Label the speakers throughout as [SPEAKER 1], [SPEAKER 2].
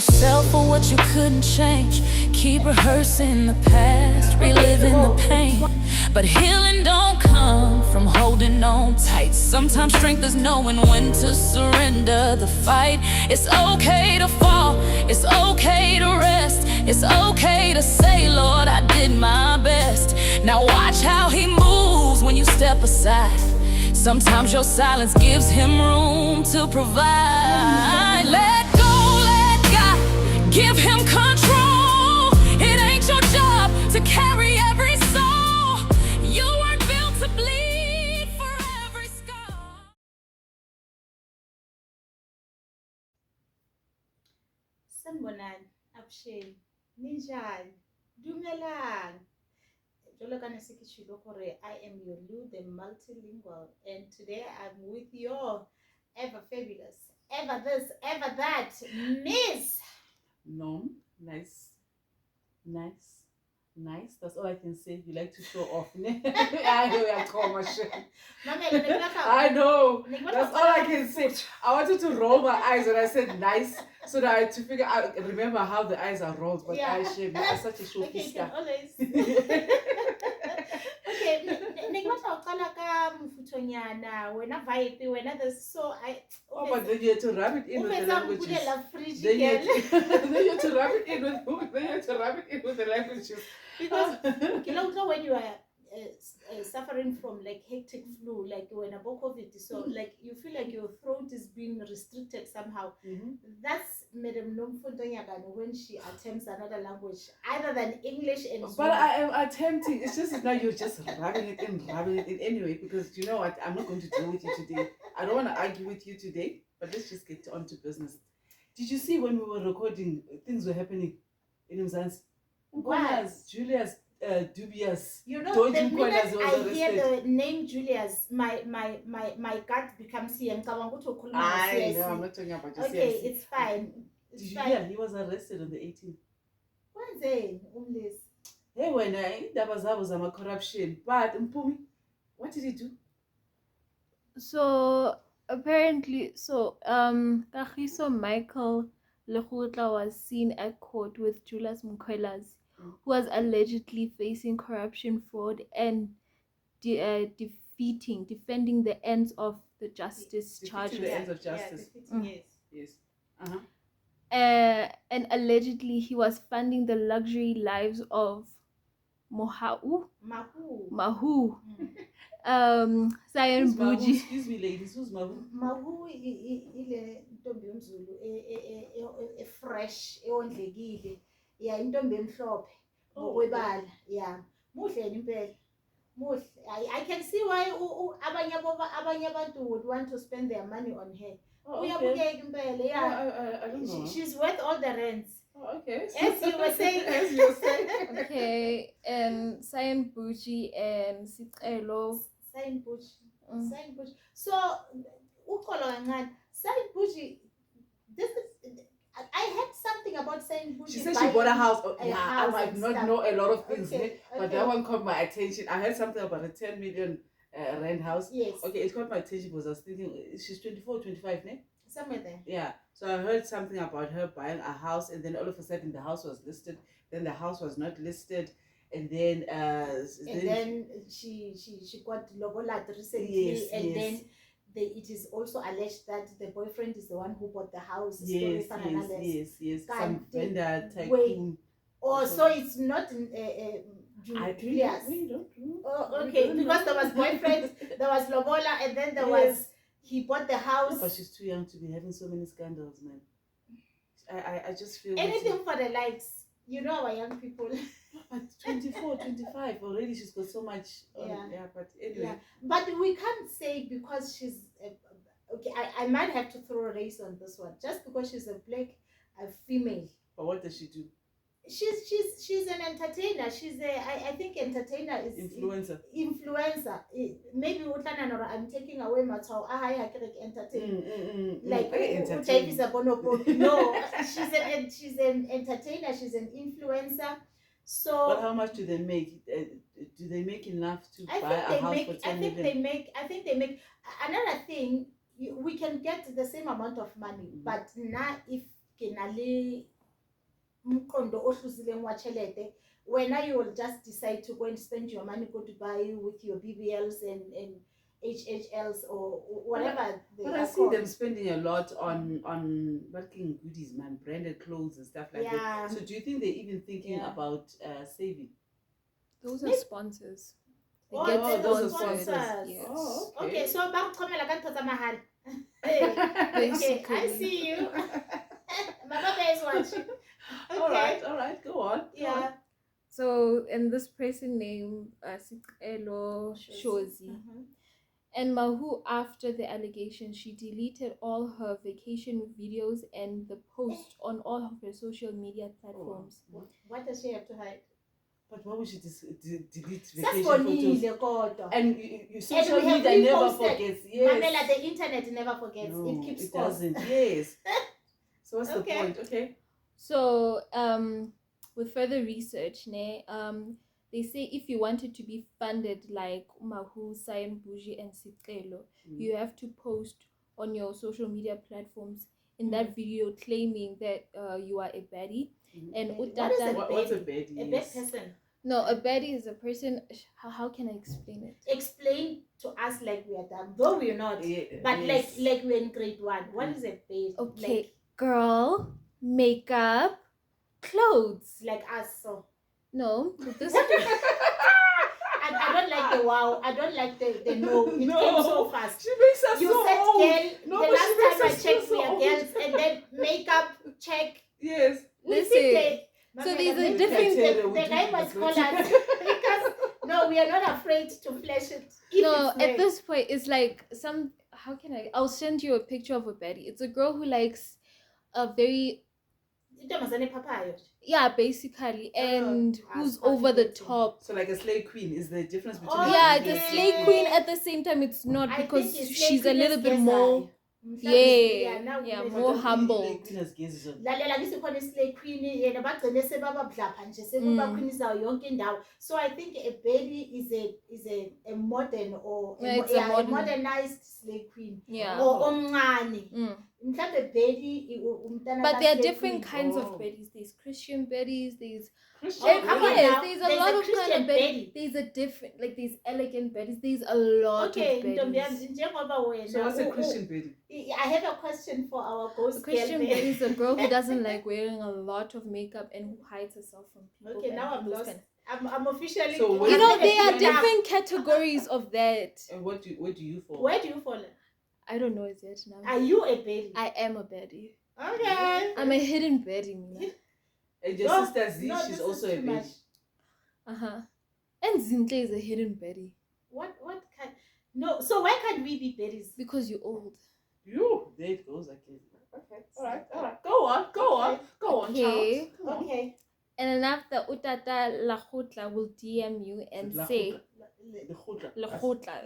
[SPEAKER 1] yourself for what you couldn't change. Keep rehearsing the past, reliving the pain. But healing don't come from holding on tight. Sometimes strength is knowing when to surrender the fight. It's okay to fall, it's okay to rest. It's okay to say, Lord, I did my best. Now watch how he moves when you step aside. Sometimes your silence gives him room to provide. Let go, let God give him control. It ain't your job to carry every soul. You weren't built to bleed for every scar.
[SPEAKER 2] Sanibonani, abusheni, ninjani, dumelang. Jolo ka ne se ke tshilo gore I am your Lou, the multilingual, and today I'm with your ever fabulous, ever this, ever that, Miss.
[SPEAKER 3] No, nice. That's all I can say. You like to show off. I know you're commercial. I know. That's all I can say. I wanted to roll my eyes when I said nice, so that I to figure out, remember how the eyes are rolled. But
[SPEAKER 2] Yeah.
[SPEAKER 3] I shame. I'm such a show
[SPEAKER 2] Okay, you
[SPEAKER 3] star.
[SPEAKER 2] can always. Okay, ne batla ho qala ka mofutonyana, wena vibe, wena this, so I.
[SPEAKER 3] Oh, but then you have to rub it in with the languages. Then you have to rub it in with the languages.
[SPEAKER 2] Because when you are suffering from like hectic flu, like when about COVID, so like you feel like your throat is being restricted somehow. That's Madam Nomfundonyagano when she attempts another language other than English and Zulu.
[SPEAKER 3] But I am attempting. It's just now you're just rubbing it in anyway, because you know what, I'm not going to deal with you today. I don't want to argue with you today, but let's just get on to business. Did you see when we were recording, things were happening in Mzansi? Mkwanazi, Julius, dubious.
[SPEAKER 2] You know,
[SPEAKER 3] Don't
[SPEAKER 2] the
[SPEAKER 3] you
[SPEAKER 2] minute I hear
[SPEAKER 3] arrested?
[SPEAKER 2] the name Julius, my gut becomes Cyan.
[SPEAKER 3] I know, I'm not talking about just
[SPEAKER 2] Okay, it's fine.
[SPEAKER 3] Did you hear? He was arrested on the 18th.
[SPEAKER 2] Wednesday, umlis.
[SPEAKER 3] Hey, when that was a corruption. But Mpumi, what did he do?
[SPEAKER 4] So apparently, Kagiso Michael Lerutla was seen at court with Julius Mkhwanazi, who was allegedly facing corruption, fraud, and defending the ends of the justice charges.
[SPEAKER 3] The ends of justice. Yes.
[SPEAKER 4] And allegedly he was funding the luxury lives of Mahu. Cyan Boujee.
[SPEAKER 3] Excuse me, ladies. Who's Mahu?
[SPEAKER 2] Mahu ile ntombi yomzulu e fresh eondlekile. Yeah, intombi emhlophe. Ngokwebala. Yeah. Muhle impela. Muhle. I can see why abanye abantu would want to spend their money on her.
[SPEAKER 3] Okay.
[SPEAKER 2] Yeah.
[SPEAKER 3] I don't know.
[SPEAKER 2] She's worth all the rents.
[SPEAKER 3] Oh, okay.
[SPEAKER 2] As you were saying.
[SPEAKER 3] As you were saying.
[SPEAKER 4] Okay, and Cyan Boujee and Sicelo.
[SPEAKER 2] Cyan Boujee. So, Cyan Boujee, I heard something about Cyan Boujee.
[SPEAKER 3] She said she bought a house.
[SPEAKER 2] I
[SPEAKER 3] might not know a lot of things, but that
[SPEAKER 2] okay.
[SPEAKER 3] one caught my attention. I heard something about a 10 million rent house.
[SPEAKER 2] Yes.
[SPEAKER 3] Okay, it caught my attention because I was thinking, she's 24, 25, ne?
[SPEAKER 2] Somewhere there.
[SPEAKER 3] Yeah. So I heard something about her buying a house, and then all of a sudden the house was listed. Then the house was not listed, and then
[SPEAKER 2] she got lobola recently,
[SPEAKER 3] Yes,
[SPEAKER 2] and
[SPEAKER 3] yes.
[SPEAKER 2] then it is also alleged that the boyfriend is the one who bought the house.
[SPEAKER 3] Yes. Some vendor tycoon.
[SPEAKER 2] Oh, so it's not Julius.
[SPEAKER 3] We don't know.
[SPEAKER 2] Oh, okay. Because there was boyfriend, there was lobola, and then there was he bought the house.
[SPEAKER 3] No, but she's too young to be having so many scandals, man. I just feel
[SPEAKER 2] anything for the likes. You know our young people.
[SPEAKER 3] But 24, 25 already, she's got so much. But anyway.
[SPEAKER 2] Yeah. But we can't say because she's okay. I might have to throw a race on this one. Just because she's a black female.
[SPEAKER 3] But what does she do?
[SPEAKER 2] She's an entertainer. I think entertainer is
[SPEAKER 3] influencer.
[SPEAKER 2] Maybe I'm taking away my child. I can entertain. Like no, she's an entertainer. She's an influencer. So.
[SPEAKER 3] But how much do they make? Do they make enough to buy a house for 10 million?
[SPEAKER 2] I think they make another thing. We can get the same amount of money, but now if ke na le mqondo ohluzileng wa chelete, when you will just decide to go and spend your money, go to buy with your BBLs and HHLs or whatever they
[SPEAKER 3] But
[SPEAKER 2] are
[SPEAKER 3] I see
[SPEAKER 2] called.
[SPEAKER 3] them spending a lot on working goodies, man, branded clothes and stuff like
[SPEAKER 2] Yeah.
[SPEAKER 3] that. So do you think they're even thinking
[SPEAKER 2] Yeah.
[SPEAKER 3] about saving?
[SPEAKER 4] Those are
[SPEAKER 2] Maybe-
[SPEAKER 4] sponsors. They
[SPEAKER 2] Oh,
[SPEAKER 4] get
[SPEAKER 2] they're
[SPEAKER 3] those are
[SPEAKER 4] sponsored.
[SPEAKER 2] sponsors.
[SPEAKER 4] Yes.
[SPEAKER 3] Oh,
[SPEAKER 2] Okay, so ba qhomela ka ntho tsa mahal. Hey, okay, I
[SPEAKER 4] Basically.
[SPEAKER 2] see you. Mama Bear is watching. Okay.
[SPEAKER 3] All right, go on.
[SPEAKER 2] Yeah.
[SPEAKER 4] So, and this person named Sicelo Shozi.
[SPEAKER 2] Mhm.
[SPEAKER 4] And Mahu, after the allegation, she deleted all her vacation videos and the post on all of her social media platforms.
[SPEAKER 2] What does she have to hide?
[SPEAKER 3] But why would she delete vacation
[SPEAKER 2] Sasibonile
[SPEAKER 3] photos?
[SPEAKER 2] kodwa.
[SPEAKER 3] And you social
[SPEAKER 2] we have
[SPEAKER 3] media never
[SPEAKER 2] reposted.
[SPEAKER 3] forgets.
[SPEAKER 2] Mamela,
[SPEAKER 3] Yes.
[SPEAKER 2] the internet never forgets.
[SPEAKER 3] No,
[SPEAKER 2] It keeps
[SPEAKER 3] it
[SPEAKER 2] scores.
[SPEAKER 3] doesn't. Yes. So what's the
[SPEAKER 2] Okay.
[SPEAKER 3] point? Okay.
[SPEAKER 4] So, with further research, they say if you wanted to be funded like Mahu, Cyan, Boujee, and Sicelo, you have to post on your social media platforms in that video claiming that you are a baddie. And
[SPEAKER 2] What is
[SPEAKER 4] Utata,
[SPEAKER 3] What's a baddie?
[SPEAKER 2] A bad person.
[SPEAKER 4] no, a baddie is a person. How can I explain it?
[SPEAKER 2] Explain to us like we are dumb, though we're not.
[SPEAKER 3] Yeah,
[SPEAKER 2] But
[SPEAKER 3] yes.
[SPEAKER 2] like we're in grade 1. What is a bad?
[SPEAKER 4] Okay, girl, makeup, clothes.
[SPEAKER 2] Like us. So
[SPEAKER 4] No, this
[SPEAKER 2] I don't like the wow. I don't like the no. It
[SPEAKER 3] No.
[SPEAKER 2] came so fast.
[SPEAKER 3] She makes us
[SPEAKER 2] You
[SPEAKER 3] so
[SPEAKER 2] said
[SPEAKER 3] old.
[SPEAKER 2] girl.
[SPEAKER 3] No,
[SPEAKER 2] The
[SPEAKER 3] but she
[SPEAKER 2] last time I
[SPEAKER 3] makes us feel
[SPEAKER 2] checked, we
[SPEAKER 3] so
[SPEAKER 2] are
[SPEAKER 3] old.
[SPEAKER 2] girls, and then makeup check.
[SPEAKER 3] Yes.
[SPEAKER 2] We
[SPEAKER 4] Listen,
[SPEAKER 2] fit the.
[SPEAKER 4] so
[SPEAKER 2] Mamela,
[SPEAKER 4] there's a
[SPEAKER 2] maybe
[SPEAKER 4] different-
[SPEAKER 2] The guy must call us because no, we are not afraid to flash it. If
[SPEAKER 4] no,
[SPEAKER 2] it's
[SPEAKER 4] at
[SPEAKER 2] red.
[SPEAKER 4] this point, it's like some. How can I'll send you a picture of a baddie. It's a girl who likes a very
[SPEAKER 2] Intombazane papaya.
[SPEAKER 4] basically, and who's
[SPEAKER 2] fucking
[SPEAKER 4] over the
[SPEAKER 2] getting.
[SPEAKER 4] top.
[SPEAKER 3] So like a slay queen is the difference between.
[SPEAKER 2] Oh,
[SPEAKER 3] a
[SPEAKER 4] Yeah,
[SPEAKER 3] queen
[SPEAKER 4] it's
[SPEAKER 3] and
[SPEAKER 4] a slay
[SPEAKER 2] yeah.
[SPEAKER 4] queen. At the same time, it's not
[SPEAKER 2] I
[SPEAKER 4] because
[SPEAKER 2] think it's
[SPEAKER 4] she's a
[SPEAKER 2] like
[SPEAKER 4] little bit
[SPEAKER 2] Queen
[SPEAKER 4] more.
[SPEAKER 2] now
[SPEAKER 4] Yeah,
[SPEAKER 2] we-
[SPEAKER 4] more
[SPEAKER 3] But
[SPEAKER 4] humble.
[SPEAKER 3] Slay queen has gezi zona.
[SPEAKER 2] lalela ngisikhona islay queen yena bagcine sebababhlapha nje sekuba
[SPEAKER 4] Mm.
[SPEAKER 2] queen zayo yonke indawo. So I think a baby is a modern or
[SPEAKER 4] Yeah, it's a modern-
[SPEAKER 2] modernized slay queen
[SPEAKER 4] Yeah.
[SPEAKER 2] or omncane.
[SPEAKER 4] Mm.
[SPEAKER 2] Mhlambe baby umntana
[SPEAKER 4] But there are
[SPEAKER 2] ka-slay
[SPEAKER 4] different
[SPEAKER 2] queen.
[SPEAKER 4] kinds
[SPEAKER 3] Oh.
[SPEAKER 4] of baddies. There's Christian baddies. There's
[SPEAKER 3] Christian.
[SPEAKER 2] Oh, come on
[SPEAKER 4] yes,
[SPEAKER 2] now.
[SPEAKER 4] there's a
[SPEAKER 2] There's
[SPEAKER 4] lot
[SPEAKER 2] a
[SPEAKER 4] of kind
[SPEAKER 2] Christian
[SPEAKER 4] of baddies.
[SPEAKER 2] baddie.
[SPEAKER 4] There's a different, like there's elegant baddies. There's a lot
[SPEAKER 2] Okay,
[SPEAKER 4] of
[SPEAKER 2] ntombi
[SPEAKER 4] baddies.
[SPEAKER 2] yami, njengoba wena
[SPEAKER 3] So what's a Christian baddie?
[SPEAKER 2] I have a question for our ghost
[SPEAKER 4] A Christian
[SPEAKER 2] girl.
[SPEAKER 4] baddie is a girl who doesn't like wearing a lot of makeup and who hides herself from people.
[SPEAKER 2] Okay,
[SPEAKER 4] and
[SPEAKER 2] now I'm
[SPEAKER 4] those
[SPEAKER 2] lost.
[SPEAKER 4] kind-
[SPEAKER 2] I'm officially.
[SPEAKER 3] So
[SPEAKER 4] You
[SPEAKER 3] Where
[SPEAKER 4] know,
[SPEAKER 3] do
[SPEAKER 4] there are
[SPEAKER 3] you-
[SPEAKER 4] different categories of that.
[SPEAKER 3] And where do you fall?
[SPEAKER 2] Where do you fall?
[SPEAKER 4] I don't know it yet now.
[SPEAKER 2] Are you a baby?
[SPEAKER 4] I am a baddie.
[SPEAKER 2] Okay.
[SPEAKER 4] I'm a hidden baddie, Mina.
[SPEAKER 3] And your
[SPEAKER 2] No,
[SPEAKER 3] sister Z,
[SPEAKER 2] no, this
[SPEAKER 3] she's
[SPEAKER 2] is
[SPEAKER 3] also a
[SPEAKER 2] too much.
[SPEAKER 4] Uh-huh. And Zintle is a hidden baddie
[SPEAKER 2] What kind? No. So why can't we be babies?
[SPEAKER 4] because you're old.
[SPEAKER 3] You. There it goes again. Okay. All right. Go on. Go on,
[SPEAKER 4] Okay.
[SPEAKER 3] Charles. Come on.
[SPEAKER 2] Okay.
[SPEAKER 4] And then after Utata Lahotla will DM you and say
[SPEAKER 3] The khutla.
[SPEAKER 4] Lahotla,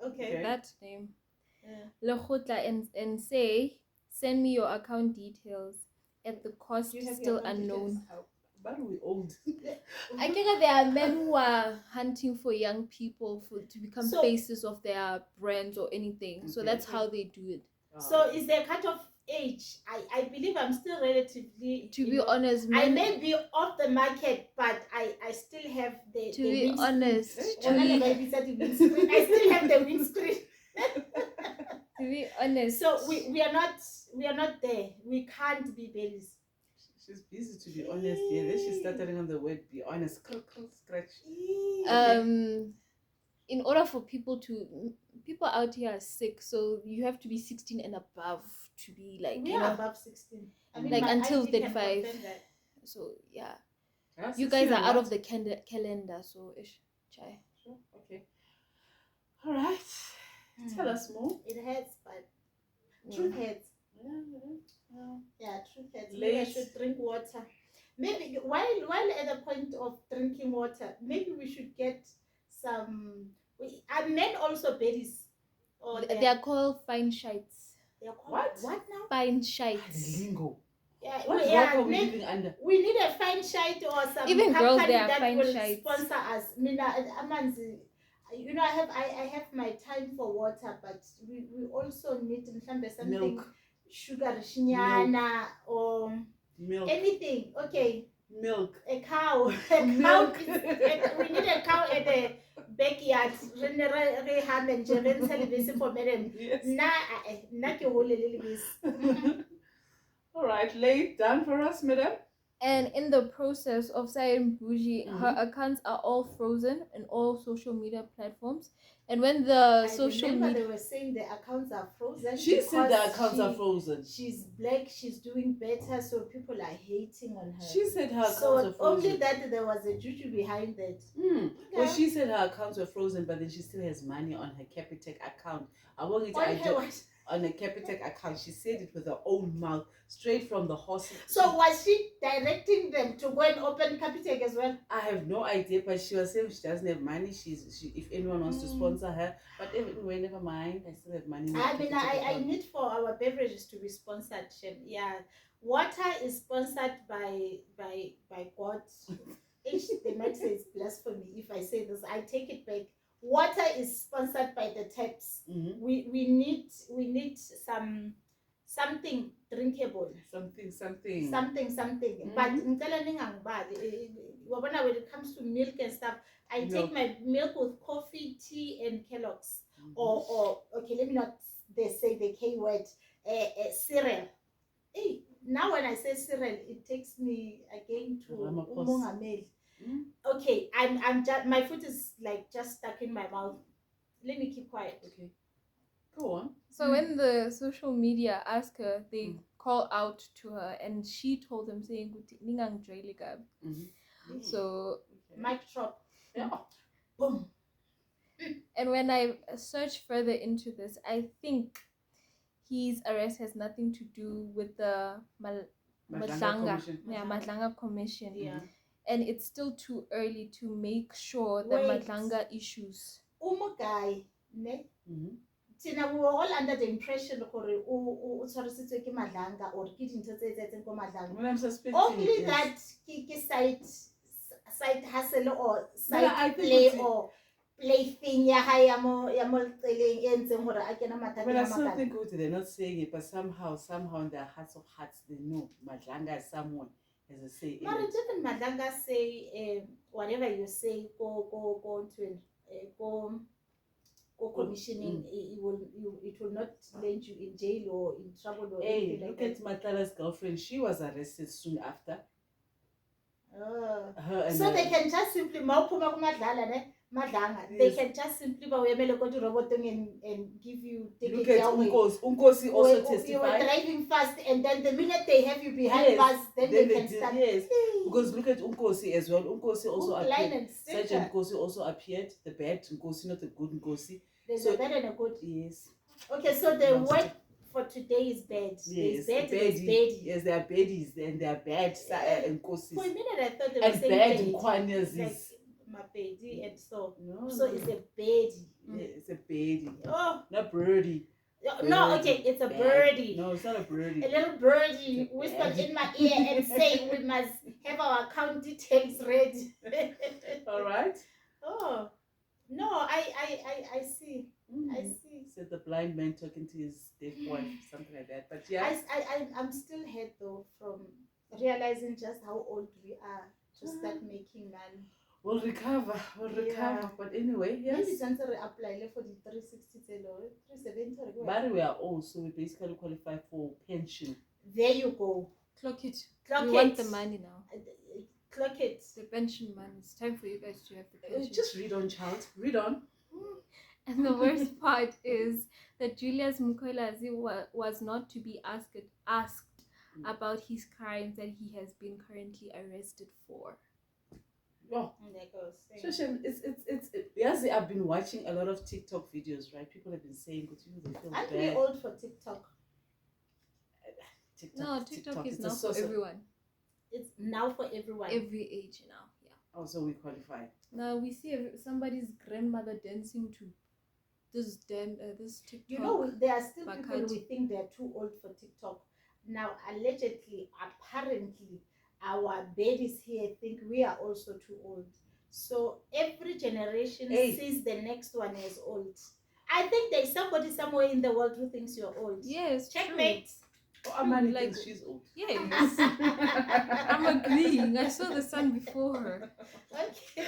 [SPEAKER 2] Okay.
[SPEAKER 3] Okay.
[SPEAKER 4] that name.
[SPEAKER 2] Yeah.
[SPEAKER 4] Lahotla and say send me your account details at the cost
[SPEAKER 2] Do you have your
[SPEAKER 4] still
[SPEAKER 2] account
[SPEAKER 4] unknown.
[SPEAKER 2] details?
[SPEAKER 3] But we old.
[SPEAKER 4] I think there are men who are hunting for young people to become
[SPEAKER 2] So-
[SPEAKER 4] faces of their brands or anything. So
[SPEAKER 3] Okay.
[SPEAKER 4] that's how they do it.
[SPEAKER 2] So is there a cut-off age? I believe I'm still relatively.
[SPEAKER 4] To
[SPEAKER 2] you
[SPEAKER 4] be
[SPEAKER 2] know,
[SPEAKER 4] honest,
[SPEAKER 2] I
[SPEAKER 4] men,
[SPEAKER 2] may be off the market, but I still have the.
[SPEAKER 4] to
[SPEAKER 2] the
[SPEAKER 4] be
[SPEAKER 2] windscreen.
[SPEAKER 4] honest,
[SPEAKER 2] Whatever I said, the windscreen. I still have the windscreen.
[SPEAKER 4] to be honest.
[SPEAKER 2] So we are not there. We can't be babies.
[SPEAKER 3] She's busy, to be honest. Yeah, then she started on the word be honest. Scratch.
[SPEAKER 4] In order for people out here are sick, so you have to be 16 and above to be like,
[SPEAKER 2] We
[SPEAKER 4] you
[SPEAKER 2] are
[SPEAKER 4] know,
[SPEAKER 2] above 16.
[SPEAKER 4] Like
[SPEAKER 2] my
[SPEAKER 4] until
[SPEAKER 2] ID can
[SPEAKER 4] 35.
[SPEAKER 2] confirm that.
[SPEAKER 4] so yeah,
[SPEAKER 3] Ah,
[SPEAKER 4] you guys
[SPEAKER 3] 16
[SPEAKER 4] are
[SPEAKER 3] and
[SPEAKER 4] out
[SPEAKER 3] what?
[SPEAKER 4] of the calendar, so ish, chai.
[SPEAKER 3] Sure. Okay. All right. Tell us more.
[SPEAKER 2] It hurts, but
[SPEAKER 4] Yeah.
[SPEAKER 2] truth hurts. Yeah, truth hurts. Maybe I
[SPEAKER 3] Late.
[SPEAKER 2] should drink water. Maybe while at the point of drinking water, maybe we should get some. Are men also babies? Or
[SPEAKER 4] They are called fine shites.
[SPEAKER 2] they are called
[SPEAKER 3] What?
[SPEAKER 2] What now?
[SPEAKER 4] Fine
[SPEAKER 3] The
[SPEAKER 4] shites.
[SPEAKER 3] lingo.
[SPEAKER 2] Yeah,
[SPEAKER 3] What
[SPEAKER 2] yeah,
[SPEAKER 3] rock are we
[SPEAKER 2] maybe-
[SPEAKER 3] living under?
[SPEAKER 2] We need a fine shite or some
[SPEAKER 4] Even girls,
[SPEAKER 2] company
[SPEAKER 4] they are
[SPEAKER 2] that
[SPEAKER 4] fine
[SPEAKER 2] will
[SPEAKER 4] shites.
[SPEAKER 2] sponsor us. Mina, Amanzi, you know, I have my time for water, but we also need mhlambe something
[SPEAKER 3] Milk.
[SPEAKER 2] sugar shinyana or
[SPEAKER 3] Milk.
[SPEAKER 2] anything. Okay,
[SPEAKER 3] Milk.
[SPEAKER 2] a cow.
[SPEAKER 3] Milk.
[SPEAKER 2] We need a cow at the backyard. Re ham and jeven celebration for madam.
[SPEAKER 3] Yes.
[SPEAKER 2] Na ke hole le lebese.
[SPEAKER 3] All right, lay it down for us, madam.
[SPEAKER 4] And in the process of Cyan Boujee, her accounts are all frozen in all social media platforms. And when the social
[SPEAKER 2] remember
[SPEAKER 4] media,
[SPEAKER 2] they were saying the accounts are frozen.
[SPEAKER 3] She said the
[SPEAKER 2] because
[SPEAKER 3] accounts are frozen.
[SPEAKER 2] She's black, she's doing better, so people are hating on her.
[SPEAKER 3] She said her accounts
[SPEAKER 2] so
[SPEAKER 3] are frozen.
[SPEAKER 2] only that there was a juju behind that.
[SPEAKER 3] Well, she said her accounts were frozen, but then she still has money on her Capitec account. I want it on a Capitec account. She said it with her own mouth, straight from the horse.
[SPEAKER 2] So was she directing them to go and open Capitec as well?
[SPEAKER 3] I have no idea, but she was saying she doesn't have money. She if anyone wants to sponsor her, but anyway, never mind. I still have money.
[SPEAKER 2] I mean, I need for our beverages to be sponsored. Yeah, water is sponsored by God. They might say it's blasphemy if I say this. I take it back. Water is sponsored by the taps. We need something drinkable. Something. But when it comes to milk and stuff, I take my milk with coffee, tea, and Kellogg's. Or okay, let me not say the K word. Cereal. Hey, now when I say cereal, it takes me again to Umongameli. Okay, I'm just, my foot is like just stuck in my mouth. Let me keep quiet.
[SPEAKER 3] Okay, go on.
[SPEAKER 4] so when the social media asked her, they call out to her, and she told them saying, "Ningang joyligab." So
[SPEAKER 2] mic drop.
[SPEAKER 3] Yeah.
[SPEAKER 2] Boom.
[SPEAKER 4] And when I searched further into this, I think his arrest has nothing to do with the Madlanga Commission.
[SPEAKER 2] Yeah.
[SPEAKER 4] And it's still too early to make sure that Madlanga issues.
[SPEAKER 2] Guy, ne? We were all under the impression that Madlanga or only that side hustle or side play or plaything
[SPEAKER 3] But I still think they're not saying it, but somehow in their hearts of hearts they know Madlanga is someone has a say in it.
[SPEAKER 2] Didn't Madlanga say whatever you say go commissioning, it will not land you in jail or in trouble or anything like that.
[SPEAKER 3] Look at Matala's girlfriend. She was arrested soon after.
[SPEAKER 2] So they can just simply they can just simply go to robot and give you ticket.
[SPEAKER 3] Look at Unkosi also testified.
[SPEAKER 2] You were driving fast, and then the minute they have you behind bars, then they can start.
[SPEAKER 3] Yes, because look at Unkosi as well. Unkosi also appeared. Sergeant Nkosi also appeared. The bad Nkosi, not the good Nkosi.
[SPEAKER 2] There's a bad and a good.
[SPEAKER 3] Yes.
[SPEAKER 2] Okay, so the word for today is bad.
[SPEAKER 3] Yes,
[SPEAKER 2] baddie.
[SPEAKER 3] Yes, they are baddies and they are bad Nkosis.
[SPEAKER 2] For a minute, I thought they were saying
[SPEAKER 3] bad
[SPEAKER 2] Mkwanazi.
[SPEAKER 3] Like
[SPEAKER 2] my baby, and so
[SPEAKER 3] no,
[SPEAKER 2] it's a baddie.
[SPEAKER 3] Yeah, it's a baddie.
[SPEAKER 2] Oh,
[SPEAKER 3] not birdie.
[SPEAKER 2] No, okay, it's a birdie.
[SPEAKER 3] No, it's not a birdie.
[SPEAKER 2] A little birdie whispered in my ear and saying we must have our account details ready.
[SPEAKER 3] All right.
[SPEAKER 2] Oh, no, I see. I see.
[SPEAKER 3] Said the blind man talking to his deaf wife, something like that. But yeah,
[SPEAKER 2] I'm still hurt though from realizing just how old we are to start making money.
[SPEAKER 3] We'll recover. But anyway, yes.
[SPEAKER 2] Maybe Chancer apply for the 360 370.
[SPEAKER 3] But we are old, so we basically qualify for pension.
[SPEAKER 2] There you go.
[SPEAKER 4] Clock it.
[SPEAKER 2] Clock
[SPEAKER 4] we
[SPEAKER 2] it.
[SPEAKER 4] want the money now.
[SPEAKER 2] Clock it.
[SPEAKER 4] The pension money. It's time for you guys to have the pension.
[SPEAKER 3] Just read on, child. Read on.
[SPEAKER 4] And the worst part is that Julius Mkhwanazi was not to be asked about his crimes that he has been currently arrested for.
[SPEAKER 3] Oh, it's yes, I've been watching a lot of TikTok videos, right? People have been saying, "But you know, they feel bad."
[SPEAKER 2] Aren't we old for TikTok?
[SPEAKER 4] TikTok is now for everyone.
[SPEAKER 2] It's now for everyone.
[SPEAKER 4] Every age now, yeah.
[SPEAKER 3] Oh, so we qualify.
[SPEAKER 4] Now we see somebody's grandmother dancing to this TikTok.
[SPEAKER 2] You know, there are still people who think they're too old for TikTok. Now, allegedly, apparently, our babies here think we are also too old. So every generation sees the next one as old. I think there's somebody somewhere in the world who thinks you're old.
[SPEAKER 4] Yes,
[SPEAKER 2] checkmate.
[SPEAKER 3] Oh, Amani
[SPEAKER 4] Like-
[SPEAKER 3] thinks she's old.
[SPEAKER 4] Yes. I'm agreeing. I saw the sun before her.
[SPEAKER 2] Okay.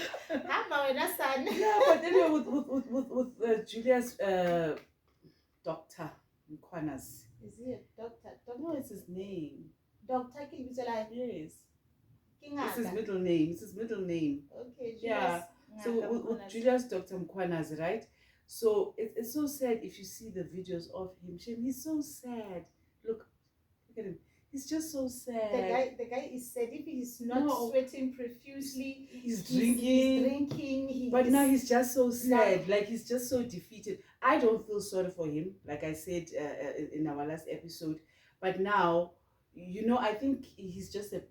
[SPEAKER 2] How about when son?
[SPEAKER 3] Yeah, but anyway, with Julius, Dr. Mkwanazi.
[SPEAKER 2] Is he a doctor?
[SPEAKER 3] No, it's his name.
[SPEAKER 2] Doctor Kilibizela.
[SPEAKER 3] Yes. It's
[SPEAKER 2] Kingaka.
[SPEAKER 3] his middle name. It's his middle name.
[SPEAKER 2] Okay.
[SPEAKER 3] Yeah. So with Julius Dr. Mkwanazi, right? So it's so sad if you see the videos of him. He's so sad. Look at him. He's just so sad.
[SPEAKER 2] The guy is sad. If he's not
[SPEAKER 3] No.
[SPEAKER 2] sweating profusely,
[SPEAKER 3] He's
[SPEAKER 2] he's
[SPEAKER 3] drinking.
[SPEAKER 2] drinking.
[SPEAKER 3] But now he's just so sad. Like he's just so defeated. I don't feel sorry for him, like I said in our last episode. But now, I think he's just a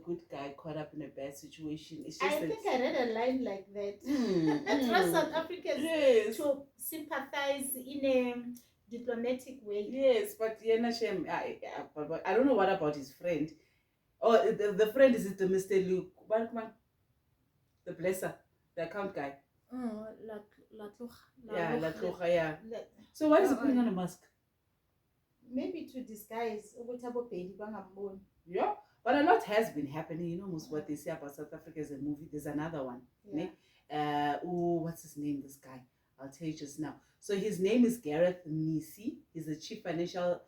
[SPEAKER 3] good guy caught up in a bad situation. It's just
[SPEAKER 2] I think I read a line like that. I
[SPEAKER 3] Mm,
[SPEAKER 2] trust South Africans
[SPEAKER 3] yes.
[SPEAKER 2] to sympathize in a diplomatic way.
[SPEAKER 3] Yes, but Shem, but I don't know what about his friend. Oh, the friend is it the Mr. Luke, the blesser, the account guy.
[SPEAKER 4] Oh,
[SPEAKER 3] Yeah, yeah.
[SPEAKER 2] Like,
[SPEAKER 3] So why is he putting on a mask?
[SPEAKER 2] maybe to disguise ukuthi abobheki bangamboni.
[SPEAKER 3] Yeah, but a lot has been happening. You know, most what they say about South Africa as a movie. There's another one.
[SPEAKER 2] Yeah.
[SPEAKER 3] What's his name? This guy. I'll tell you just now. So his name is Gareth Mnisi. He's the chief financial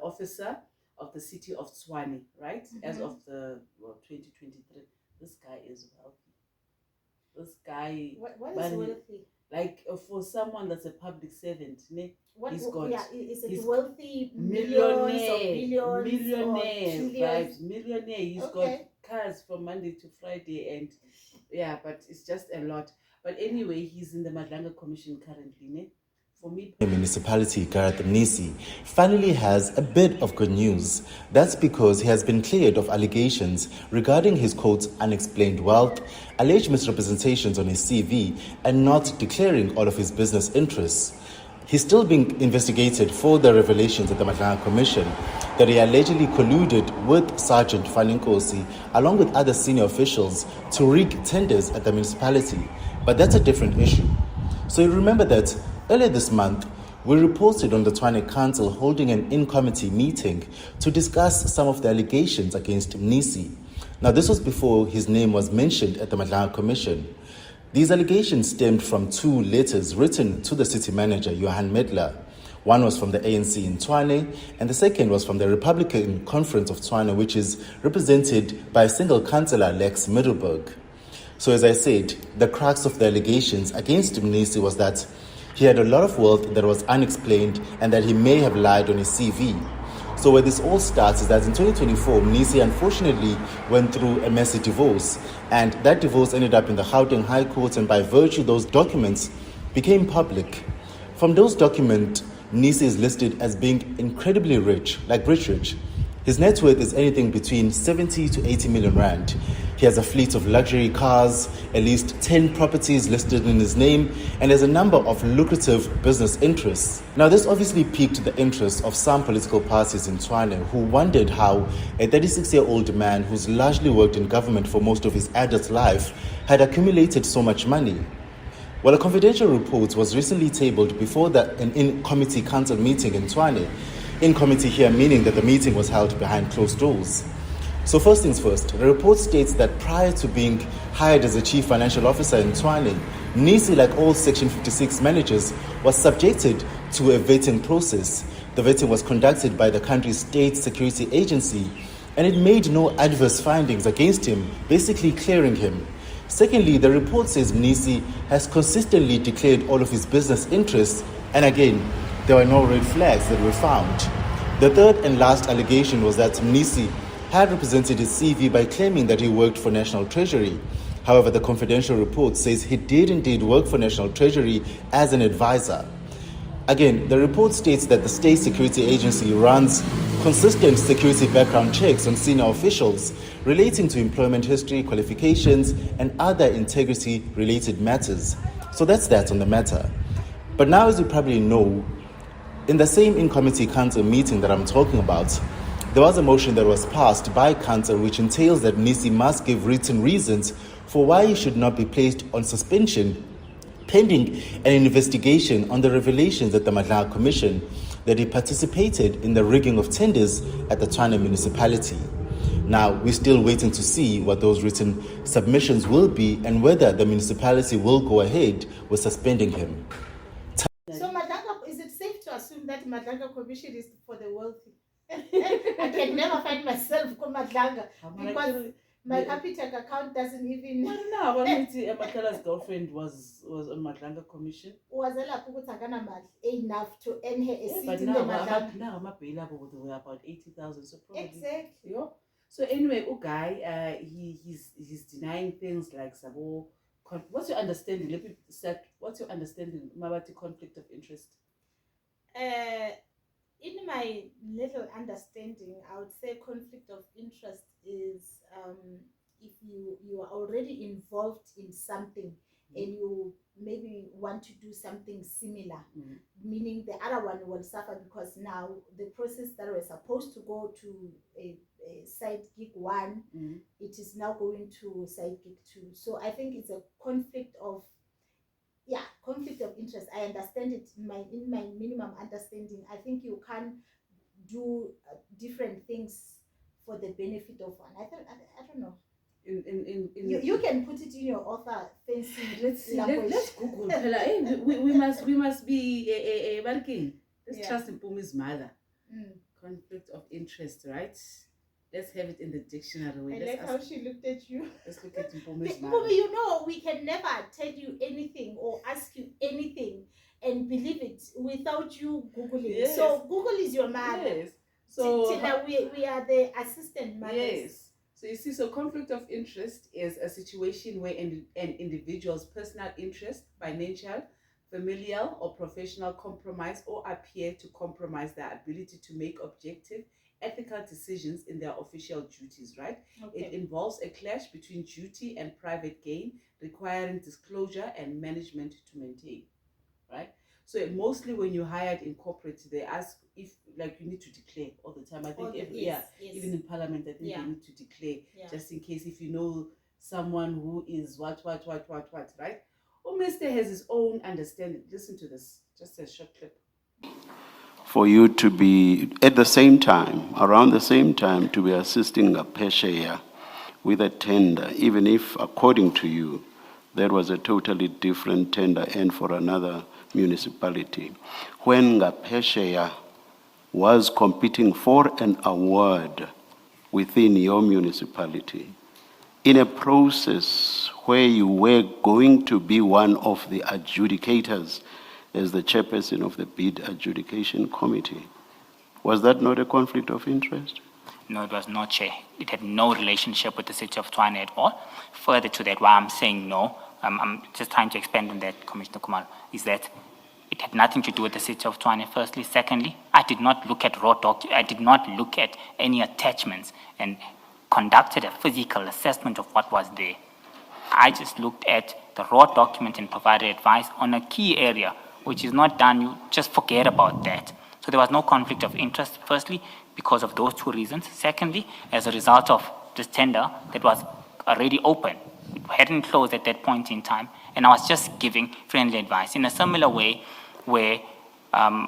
[SPEAKER 3] officer of the city of Tshwane, right? As of the 2023. This guy is wealthy. This guy,
[SPEAKER 2] What is
[SPEAKER 3] Bani-
[SPEAKER 2] wealthy?
[SPEAKER 3] like for someone that's a public servant, ne?
[SPEAKER 2] What,
[SPEAKER 3] He's got-
[SPEAKER 2] yeah, is it
[SPEAKER 3] he's
[SPEAKER 2] wealthy millions or billions
[SPEAKER 3] millionaire
[SPEAKER 2] or trillions?
[SPEAKER 3] vibes, millionaire. He's
[SPEAKER 2] Okay.
[SPEAKER 3] got cars from Monday to Friday, and but it's just a lot. But anyway, he's in the Madlanga Commission currently, ne? For me,
[SPEAKER 5] The municipality, Gareth Mnisi, finally has a bit of good news. That's because he has been cleared of allegations regarding his quote unexplained wealth, alleged misrepresentations on his CV, and not declaring all of his business interests. He's still being investigated for the revelations at the Madlanga Commission that he allegedly colluded with Sergeant Faninkosi along with other senior officials to rig tenders at the municipality. But that's a different issue. So you remember that earlier this month, we reported on the Tshwane Council holding an in-committee meeting to discuss some of the allegations against Mnisi. Now, this was before his name was mentioned at the Madlanga Commission. These allegations stemmed from two letters written to the city manager, Johan Medler. One was from the ANC in Tshwane, and the second was from the Republican Conference of Tshwane, which is represented by a single councillor, Lex Middelburg. So as I said, the crux of the allegations against Mnisi was that he had a lot of wealth that was unexplained and that he may have lied on his CV. So where this all starts is that in 2024, Mnisi unfortunately went through a messy divorce, and that divorce ended up in the Gauteng High Court, and by virtue those documents became public. From those documents, Mnisi is listed as being incredibly rich, like rich. His net worth is anything between 70 to 80 million rand. He has a fleet of luxury cars, at least 10 properties listed in his name, and has a number of lucrative business interests. Now, this obviously piqued the interest of some political parties in Tshwane who wondered how a 36-year-old man who's largely worked in government for most of his adult life had accumulated so much money. Well, a confidential report was recently tabled before an in-committee council meeting in Tshwane. In committee here meaning that the meeting was held behind closed doors. So first things first, the report states that prior to being hired as a chief financial officer in Tshwane, Mnisi, like all Section 56 managers, was subjected to a vetting process. The vetting was conducted by the country's state security agency, and it made no adverse findings against him, basically clearing him. Secondly, the report says Mnisi has consistently declared all of his business interests, and again, there were no red flags that were found. The third and last allegation was that Mnisi had represented his CV by claiming that he worked for National Treasury. However, the confidential report says he did indeed work for National Treasury as an advisor. Again, the report states that the State Security Agency runs consistent security background checks on senior officials relating to employment history, qualifications, and other integrity-related matters. So that's that on the matter. But now, as you probably know, in the same in-committee council meeting that I'm talking about, there was a motion that was passed by council which entails that Mnisi must give written reasons for why he should not be placed on suspension pending an investigation on the revelations at the Madlanga Commission. that he participated in the rigging of tenders at the Cyan municipality. Now, we're still waiting to see what those written submissions will be and whether the municipality will go ahead with suspending him.
[SPEAKER 2] So Madlanga, is it safe to assume that Madlanga Commission is for the wealthy? I can never find myself called Madlanga because my Capitec account doesn't even.
[SPEAKER 3] Well, no, but Makhala's girlfriend was on Madlanga Commission.
[SPEAKER 2] Was enough to earn her a seat
[SPEAKER 3] But
[SPEAKER 2] in the Madlanga.
[SPEAKER 3] now I'm available with about 80,000. So probably.
[SPEAKER 2] Exactly.
[SPEAKER 3] Yeah. So anyway, guy, he's denying things like Sabo. What's your understanding? Let me start. What's your understanding about the conflict of interest?
[SPEAKER 2] In my little understanding, I would say conflict of interest is if you are already involved in something and you maybe want to do something similar, meaning the other one will suffer because now the process that was supposed to go to a side gig 1, it is now going to side gig 2. So I think it's a conflict of interest. I understand it in my minimum understanding. I think you can do different things for the benefit of one. I don't know. You can put it in your author fancy.
[SPEAKER 3] Let's Google. we must be working. Let's trust in Pumi's mother. Conflict of interest, right? Let's have it in the dictionary.
[SPEAKER 2] I like how she looked at you.
[SPEAKER 3] Let's look at Pumi's mother.
[SPEAKER 2] Pumi, you know, we can never tell you anything or ask you anything and believe it without you Googling.
[SPEAKER 3] Yes.
[SPEAKER 2] So Google is your mother.
[SPEAKER 3] Yes. So
[SPEAKER 2] we are the assistant mothers.
[SPEAKER 3] Yes. So you see, so conflict of interest is a situation where an individual's personal interest, financial, familial, or professional compromise or appear to compromise their ability to make objective, ethical decisions in their official duties, right? Okay. It involves a clash between duty and private gain, requiring disclosure and management to maintain, right? So mostly when you're hired in corporate, they ask if like you need to declare all the time. I think even in parliament, I think you need to declare just in case if you know someone who is what, right? Or Mr. has his own understanding. Listen to this, just a short clip.
[SPEAKER 6] For you to be at the same time, around the same time, to be assisting a Ngapesheya with a tender, even if according to you, there was a totally different tender and for another municipality. When Ngapesheya was competing for an award within your municipality, in a process where you were going to be one of the adjudicators as the chairperson of the bid adjudication committee, was that not a conflict of interest?
[SPEAKER 7] No, it was not, Chair. It had no relationship with the city of Tshwane at all. Further to that, why I'm saying no, I'm just trying to expand on that, Commissioner Kumalo, is that it had nothing to do with the city of Tshwane, firstly. Secondly, I did not look at I did not look at any attachments and conducted a physical assessment of what was there. I just looked at the raw document and provided advice on a key area, which is not done. You just forget about that. So there was no conflict of interest, firstly, because of those two reasons. Secondly, as a result of this tender that was already open. It hadn't closed at that point in time, and I was just giving friendly advice in a similar way where I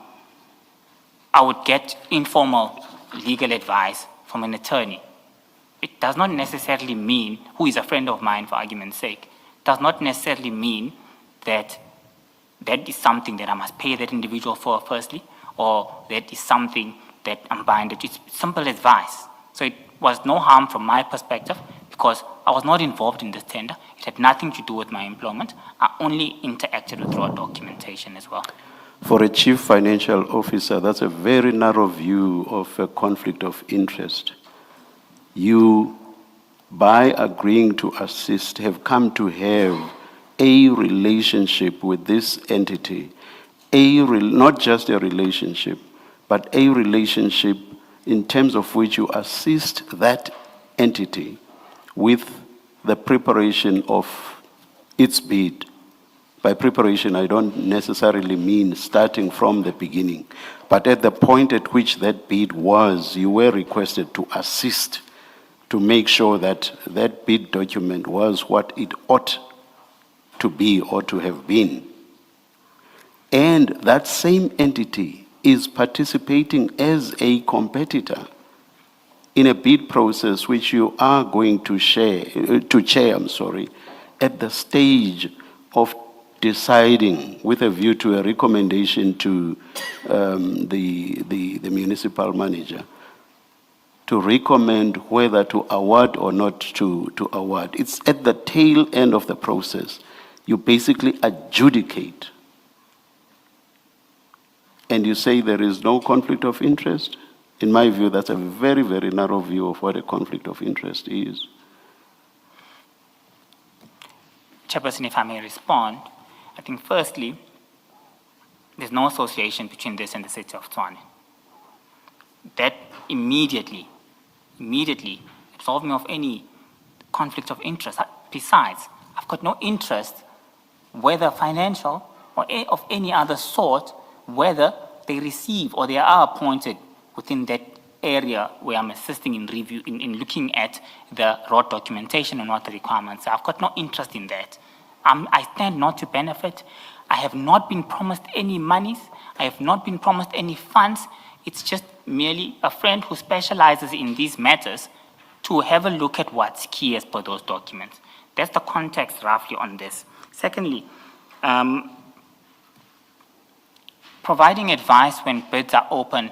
[SPEAKER 7] would get informal legal advice from an attorney. It does not necessarily mean, who is a friend of mine for argument's sake, does not necessarily mean that that is something that I must pay that individual for, firstly, or that is something that I'm binded. It's simple advice. So it was no harm from my perspective because I was not involved in this tender. It had nothing to do with my employment. I only interacted with raw documentation as well.
[SPEAKER 6] For a chief financial officer, that's a very narrow view of a conflict of interest. You, by agreeing to assist, have come to have a relationship with this entity, not just a relationship, but a relationship in terms of which you assist that entity with the preparation of its bid. By preparation, I don't necessarily mean starting from the beginning, but at the point at which that bid was, you were requested to assist to make sure that that bid document was what it ought to be or to have been. And that same entity is participating as a competitor in a bid process which you are going to chair, at the stage of deciding with a view to a recommendation to the municipal manager to recommend whether to award or not to award. It's at the tail end of the process. You basically adjudicate. And you say there is no conflict of interest. In my view, that's a very, very narrow view of what a conflict of interest is.
[SPEAKER 7] Chairperson, if I may respond, I think firstly, there's no association between this and the city of Tshwane. That immediately absolves me of any conflict of interest. Besides, I've got no interest, whether financial or of any other sort, whether they receive or they are appointed within that area where I'm assisting in review, in looking at the raw documentation and what the requirements are. I've got no interest in that. I stand not to benefit. I have not been promised any monies. I have not been promised any funds. It's just merely a friend who specializes in these matters to have a look at what's key as per those documents. That's the context roughly on this. Secondly, providing advice when bids are open,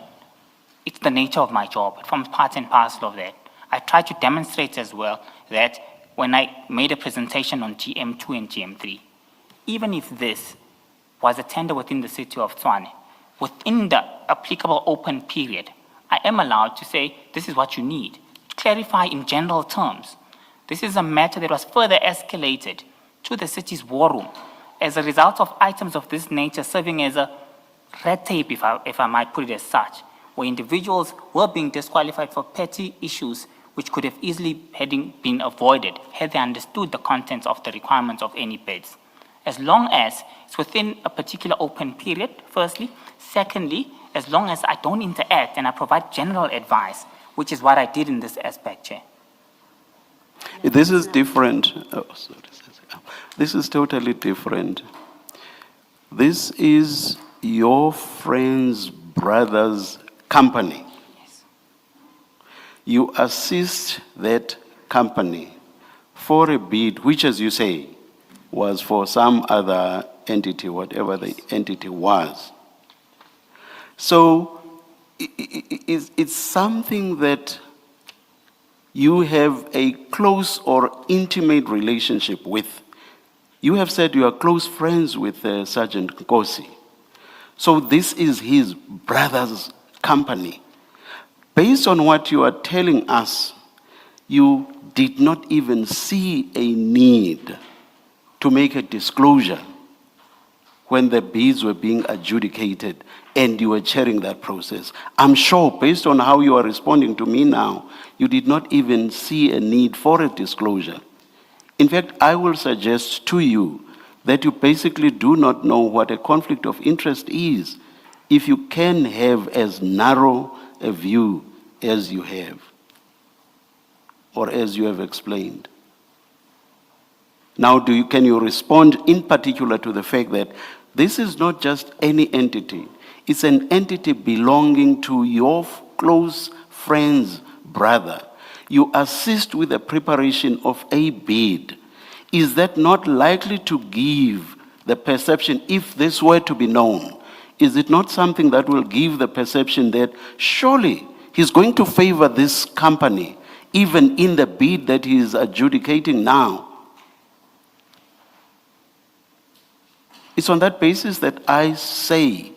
[SPEAKER 7] it's the nature of my job. It forms part and parcel of that. I try to demonstrate as well that when I made a presentation on GM2 and GM3, even if this was a tender within the city of Tshwane, within the applicable open period, I am allowed to say, this is what you need. Clarify in general terms. This is a matter that was further escalated to the city's war room as a result of items of this nature serving as a red tape, if I might put it as such, where individuals were being disqualified for petty issues which could have easily been avoided had they understood the contents of the requirements of any bids. As long as it's within a particular open period, firstly. Secondly, as long as I don't interact and I provide general advice, which is what I did in this aspect, Chair.
[SPEAKER 6] This is different. Oh, sorry. This is totally different. This is your friend's brother's company.
[SPEAKER 7] Yes.
[SPEAKER 6] You assist that company for a bid, which, as you say, was for some other entity, whatever the entity was. So it's something that you have a close or intimate relationship with. You have said you are close friends with Sergeant Nkosi. So this is his brother's company. Based on what you are telling us, you did not even see a need to make a disclosure when the bids were being adjudicated and you were chairing that process. I'm sure, based on how you are responding to me now, you did not even see a need for a disclosure. In fact, I will suggest to you that you basically do not know what a conflict of interest is if you can have as narrow a view as you have, or as you have explained. Now, can you respond in particular to the fact that this is not just any entity, it's an entity belonging to your close friend's brother. You assist with the preparation of a bid. Is that not likely to give the perception, if this were to be known, is it not something that will give the perception that surely he's going to favor this company, even in the bid that he is adjudicating now? It's on that basis that I say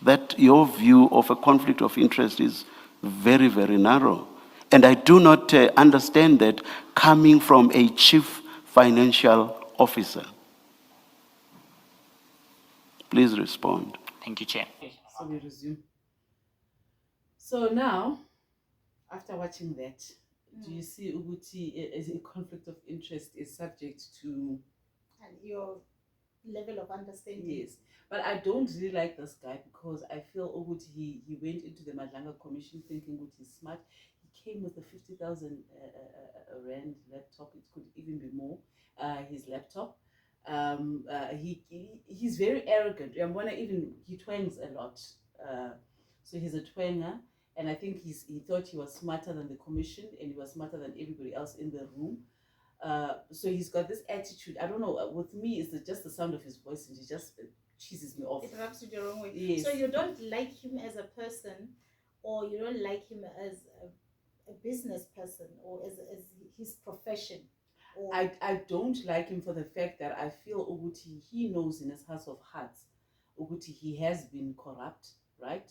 [SPEAKER 6] that your view of a conflict of interest is very, very narrow. And I do not understand that coming from a chief financial officer. Please respond.
[SPEAKER 7] Thank you, Chair.
[SPEAKER 3] So we resume. So now, after watching that, do you see Uguti as a conflict of interest is subject to...
[SPEAKER 2] And your level of understanding.
[SPEAKER 3] Yes, but I don't really like this guy because I feel Uguti, he went into the Madlanga Commission thinking Uguti is smart. He came with a 50,000 rand laptop. It could even be more, his laptop. He's very arrogant. He twangs a lot. So he's a twanger, and I think he thought he was smarter than the commission, and he was smarter than everybody else in the room. So he's got this attitude. I don't know. With me, it's just the sound of his voice, and he just cheeses me off.
[SPEAKER 2] It rubs you the wrong way.
[SPEAKER 3] Yes.
[SPEAKER 2] So you don't like him as a person, or you don't like him as a business person, or as his profession. Or
[SPEAKER 3] I don't like him for the fact that I feel Uguti, he knows in his heart of hearts, Uguti, he has been corrupt, right?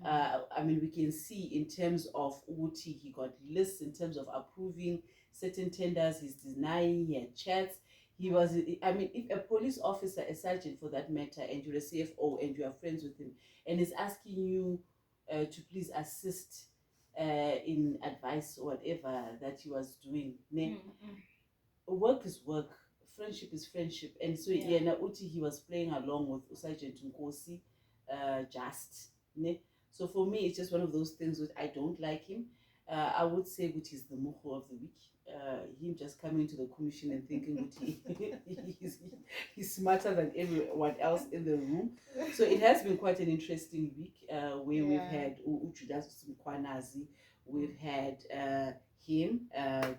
[SPEAKER 3] I mean, we can see in terms of Uguti, he got lists in terms of approving certain tenders, he's denying, he had chats. He was, I mean, if a police officer, a sergeant for that matter, and you're a CFO and you are friends with him, and is asking you to please assist in advice or whatever that he was doing, work is work, friendship is friendship. And so Uti, he was playing along with Sergeant Nkosi, just. Ne? So for me, it's just one of those things which I don't like him. I would say which is the moho of the week. Him just coming to the commission and thinking he's smarter than everyone else in the room. So it has been quite an interesting week where we've had Julius Mkhwanazi, we've had him,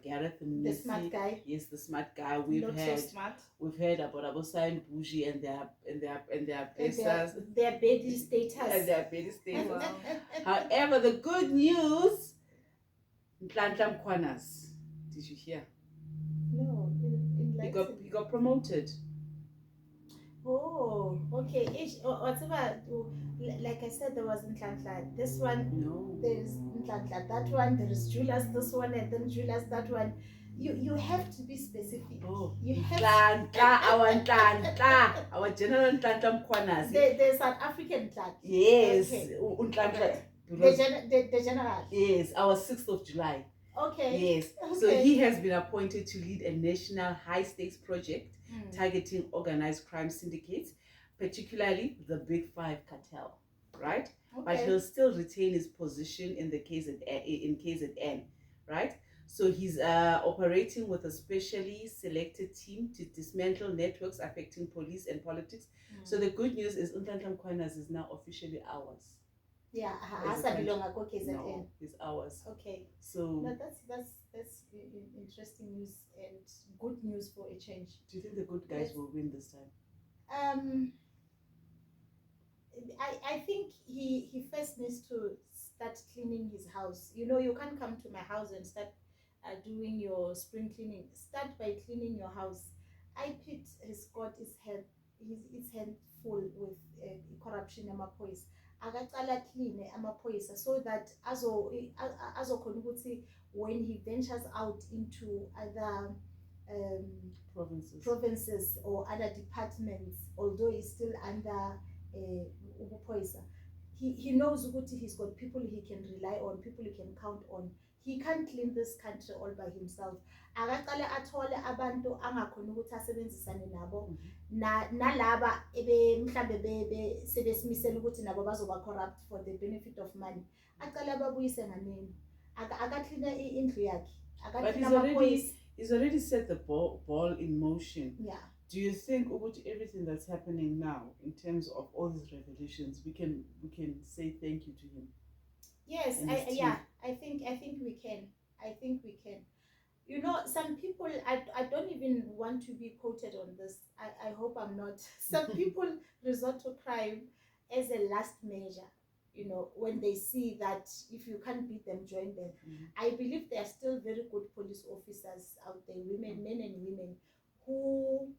[SPEAKER 3] Gareth Mnisi,
[SPEAKER 2] the smart guy.
[SPEAKER 3] Yes, the smart guy. We've
[SPEAKER 2] Not
[SPEAKER 3] had
[SPEAKER 2] so smart.
[SPEAKER 3] We've heard about Cyan, Boujee and their places.
[SPEAKER 2] Their baby status.
[SPEAKER 3] And their baby status.
[SPEAKER 2] Wow.
[SPEAKER 3] However, the good news, Nhlanhla Mkhwanazi. Did you hear?
[SPEAKER 2] No,
[SPEAKER 3] He got promoted.
[SPEAKER 2] Oh, okay. Whatever. Like I said, there was Nhlanhla. This one,
[SPEAKER 3] no.
[SPEAKER 2] There is Nhlanhla. That one, there is Julius. This one, and then Julius. That one. You have to be specific.
[SPEAKER 3] Oh,
[SPEAKER 2] you have
[SPEAKER 3] our general Nhlanhla Mkhwanazi.
[SPEAKER 2] The South African Nhlanhla.
[SPEAKER 3] Yes,
[SPEAKER 2] okay. The general.
[SPEAKER 3] Yes, our 6th of July.
[SPEAKER 2] Okay.
[SPEAKER 3] Yes.
[SPEAKER 2] Okay.
[SPEAKER 3] So he has been appointed to lead a national high-stakes project targeting organized crime syndicates, particularly the Big Five cartel, right?
[SPEAKER 2] Okay.
[SPEAKER 3] But he'll still retain his position in the KZN, right? So he's operating with a specially selected team to dismantle networks affecting police and politics. So the good news is Nhlanhla Mkhwanazi is now officially ours.
[SPEAKER 2] Yeah,
[SPEAKER 3] No, it's ours.
[SPEAKER 2] Okay.
[SPEAKER 3] So
[SPEAKER 2] no, that's interesting news and good news for a change.
[SPEAKER 3] Do you think the good guys will win this time?
[SPEAKER 2] I think he first needs to start cleaning his house. You know, you can't come to my house and start doing your spring cleaning. Start by cleaning your house. IPIT has got his hand full with corruption and amaphoyisa. Akaqala clean amaphoyisa so that azokhona ukuthi when he ventures out into other provinces or other departments, although he's still under ubuphoyisa, he knows ukuthi he's got people he can rely on, people he can count on. He can't clean this country all by himself. Akaqale athole abantu angakhona ukuthi asebenzisane nabo nalaba mhlambe sebesimisela ukuthi nabo bazoba corrupt for the benefit of money. Aqale ababuyise nganeni. Akaclean indlu yakhe.
[SPEAKER 3] But he's already set the ball in motion.
[SPEAKER 2] Yeah.
[SPEAKER 3] Do you think about everything that's happening now in terms of all these revelations, we can say thank you to him?
[SPEAKER 2] Yes, I think we can. I think we can. You know, some people, I don't even want to be quoted on this. I hope I'm not. Some people resort to crime as a last measure. You know, when they see that if you can't beat them, join them. I believe there are still very good police officers out there, women, men and women, who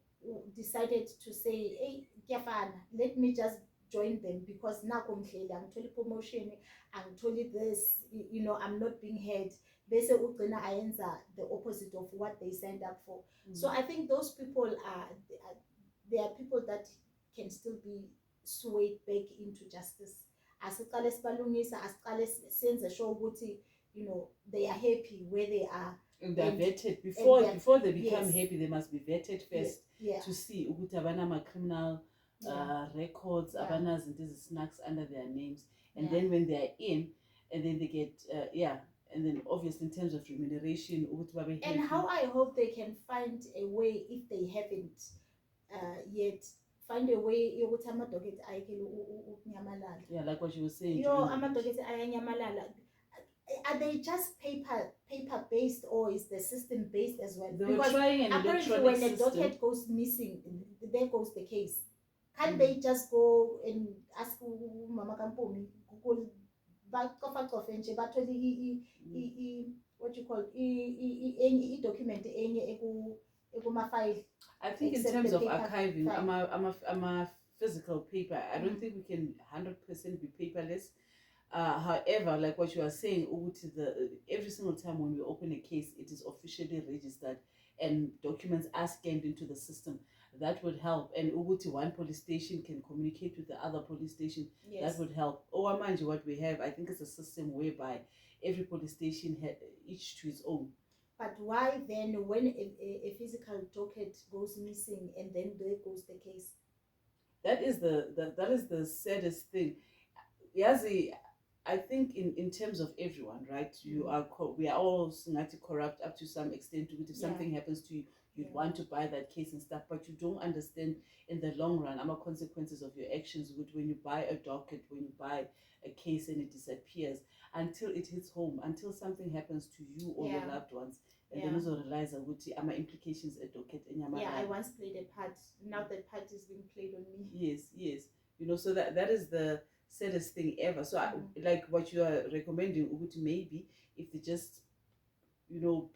[SPEAKER 2] decided to say, hey, Kiafana, let me just join them because now I'm totally promotion, I'm totally this, you know, I'm not being heard. Basically, I answer the opposite of what they signed up for. So I think those people they are people that can still be swayed back into justice. As you know, they are happy where they are.
[SPEAKER 3] And they're vetted before they become
[SPEAKER 2] yes.
[SPEAKER 3] happy. They must be vetted first
[SPEAKER 2] yeah.
[SPEAKER 3] to see criminal records, abanas and these snacks under their names, and then when they're in, and then they get and then obviously in terms of remuneration,
[SPEAKER 2] and how I hope they can find a way if they haven't yet find a way yokuthi amadocket ayekele ukunyamalala.
[SPEAKER 3] Yeah, like what you were saying.
[SPEAKER 2] Yo,
[SPEAKER 3] during the-
[SPEAKER 2] amadocket ayanyamalala. Are they just paper based, or is the system based as well?
[SPEAKER 3] They were
[SPEAKER 2] Because
[SPEAKER 3] trying an
[SPEAKER 2] apparently
[SPEAKER 3] electronic
[SPEAKER 2] when a
[SPEAKER 3] system.
[SPEAKER 2] docket goes missing, there goes the case. Can't they just go and ask Mama Kampumi, Google, what you call any document file?
[SPEAKER 3] I think in
[SPEAKER 2] Except
[SPEAKER 3] terms
[SPEAKER 2] the
[SPEAKER 3] of
[SPEAKER 2] paper
[SPEAKER 3] archiving,
[SPEAKER 2] file.
[SPEAKER 3] I'm a physical paper. I don't think we can 100% be paperless. However, like what you are saying, every single time when we open a case, it is officially registered and documents are scanned into the system. That would help. And one police station can communicate with the other police station.
[SPEAKER 2] Yes.
[SPEAKER 3] That would help. Mind you, what we have, I think it's a system whereby every police station had each to its own.
[SPEAKER 2] But why then, when a physical docket goes missing and then there goes the case?
[SPEAKER 3] That is the saddest thing. Yazi, I think in terms of everyone, right? We are all corrupt up to some extent. If something happens to you, you'd want to buy that case and stuff, but you don't understand in the long run consequences of your actions. When you buy a docket, when you buy a case and it disappears, until it hits home, until something happens to you or your loved ones, and then also realize that implications a docket.
[SPEAKER 2] I once played a part. Now that part is being played on me.
[SPEAKER 3] Yes. So that is the saddest thing ever. So like what you are recommending, maybe if they just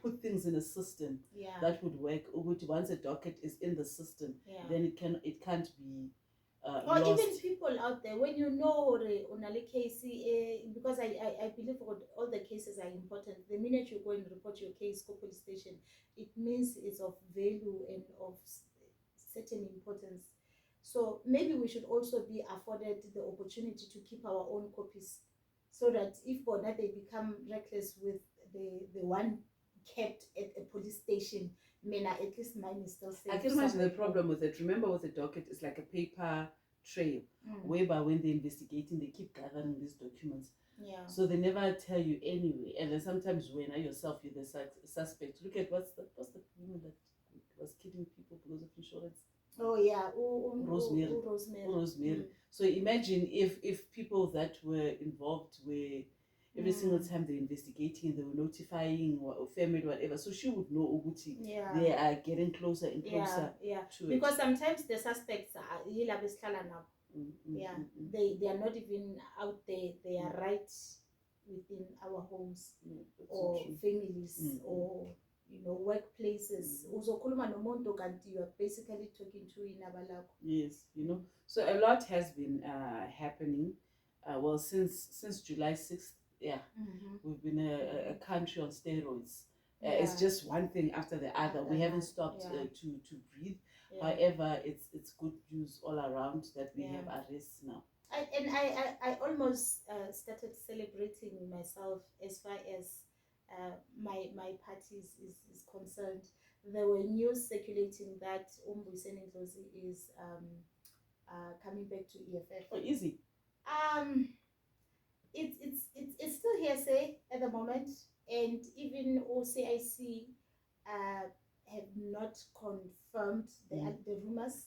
[SPEAKER 3] put things in a system, that would work. Once a docket is in the system, then it can't be
[SPEAKER 2] or
[SPEAKER 3] lost.
[SPEAKER 2] even people out there, when on a case, because I believe all the cases are important. The minute you go and report your case to police station, it means it's of value and of certain importance. So maybe we should also be afforded the opportunity to keep our own copies, so that if they become reckless with the one kept at a police station, at least mine is still safe.
[SPEAKER 3] I can imagine the problem with it. Remember, with the docket, it's like a paper trail, whereby when they're investigating, they keep gathering these documents.
[SPEAKER 2] Yeah.
[SPEAKER 3] So they never tell you anyway. And then sometimes when yourself you're the suspect, look at what's the woman that was killing people because of insurance.
[SPEAKER 2] Oh yeah,
[SPEAKER 3] Rosemary. So imagine if people that were involved were every single time they're investigating, they were notifying or family, whatever. So she would know they are getting closer and closer to
[SPEAKER 2] because
[SPEAKER 3] it.
[SPEAKER 2] sometimes the suspects are they are not even out there, they are right within our homes or families or workplaces. Uzokhuluma nomuntu kanti you are basically talking to inaba lakho.
[SPEAKER 3] Yes, so a lot has been happening. Well, since July 6th, we've been a country on steroids. It's just one thing after the other. We haven't stopped to breathe. However, it's good news all around that we have arrests now.
[SPEAKER 2] I almost started celebrating myself as far as my party is concerned. There were news circulating that Boujee is coming back to EFF.
[SPEAKER 3] Oh, easy.
[SPEAKER 2] It's still hearsay at the moment, and even OCIC have not confirmed the rumors.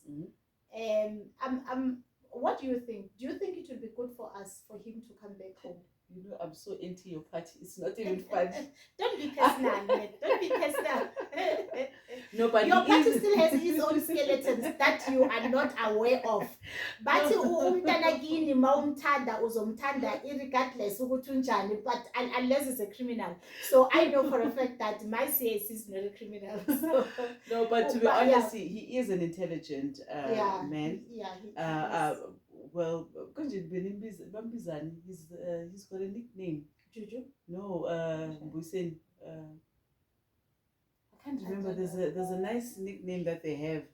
[SPEAKER 2] What do you think? Do you think it would be good for us for him to come back home?
[SPEAKER 3] I'm so into your party. It's not even fun.
[SPEAKER 2] Don't be personal, man. Don't be personal.
[SPEAKER 3] No, but
[SPEAKER 2] your party still has his own skeletons that you are not aware of. But umntanakini mawumthanda uzomthanda irregardless ukuthi unjani, but unless it's a criminal. So I know for a fact that my CIC is not a criminal. So,
[SPEAKER 3] no, but to be honest, he is an intelligent man.
[SPEAKER 2] Yeah, he is.
[SPEAKER 3] Well, he's got a nickname.
[SPEAKER 2] Juju?
[SPEAKER 3] No, Mbuseni. I can't remember. There's a nice nickname that they have